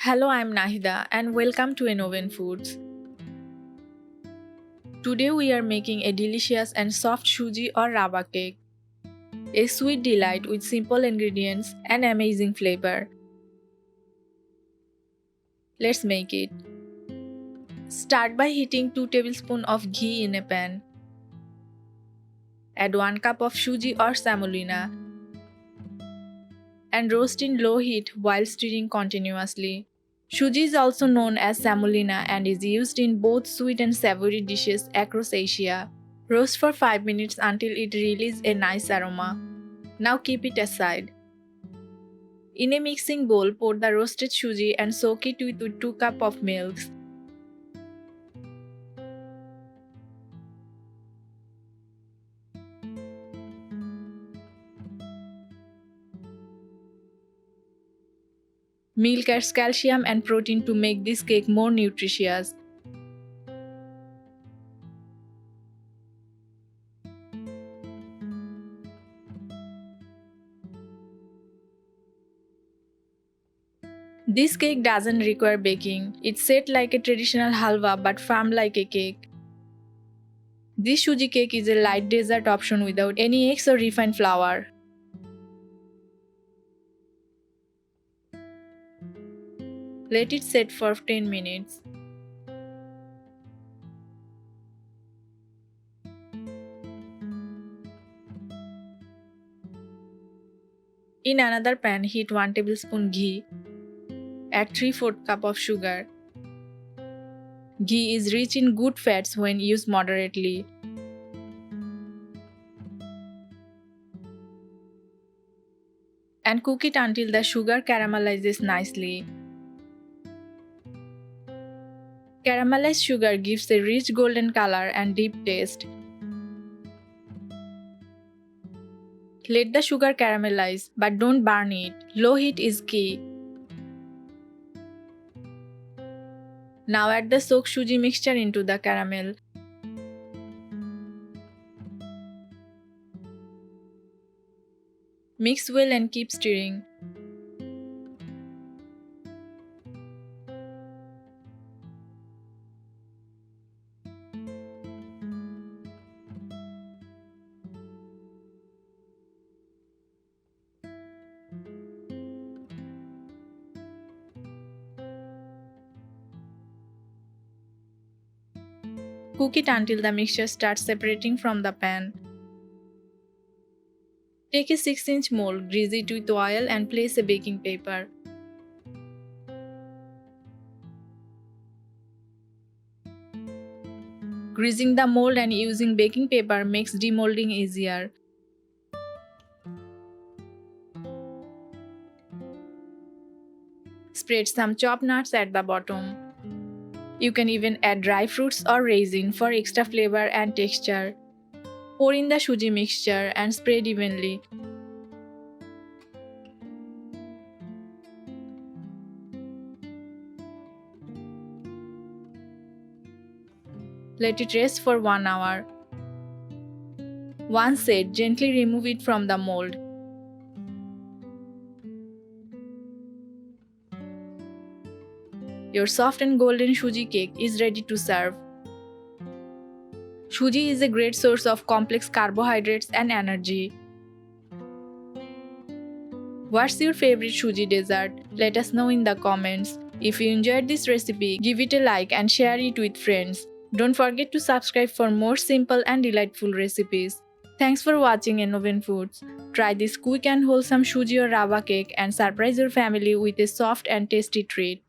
Hello, I'm Nahida and welcome to Enoven Foods. Today we are making a delicious and soft suji or rava cake. A sweet delight with simple ingredients and amazing flavor. Let's make it. Start by heating 2 tablespoons of ghee in a pan. Add 1 cup of suji or semolina and roast in low heat while stirring continuously. Suji is also known as semolina and is used in both sweet and savory dishes across Asia. Roast for 5 minutes until it releases a nice aroma. Now keep it aside. In a mixing bowl, pour the roasted suji and soak it with 2 cups of milk. Milk adds calcium and protein to make this cake more nutritious. This cake doesn't require baking. It's set like a traditional halwa but firm like a cake. This suji cake is a light dessert option without any eggs or refined flour. Let it set for 10 minutes. In another pan, heat 1 tablespoon ghee. Add 3/4 cup of sugar. Ghee is rich in good fats when used moderately. And cook it until the sugar caramelizes nicely. Caramelized sugar gives a rich golden color and deep taste. Let the sugar caramelize, but don't burn it. Low heat is key. Now add the soaked suji mixture into the caramel. Mix well and keep stirring. Cook it until the mixture starts separating from the pan. Take a 6-inch mold, grease it with oil and place a baking paper. Greasing the mold and using baking paper makes demolding easier. Spread some chopped nuts at the bottom. You can even add dry fruits or raisin for extra flavor and texture. Pour in the suji mixture and spread evenly. Let it rest for 1 hour. Once set, gently remove it from the mold. Your soft and golden suji cake is ready to serve. Suji is a great source of complex carbohydrates and energy. What's your favorite suji dessert? Let us know in the comments. If you enjoyed this recipe, give it a like and share it with friends. Don't forget to subscribe for more simple and delightful recipes. Thanks for watching Enoven Foods. Try this quick and wholesome suji or rava cake and surprise your family with a soft and tasty treat.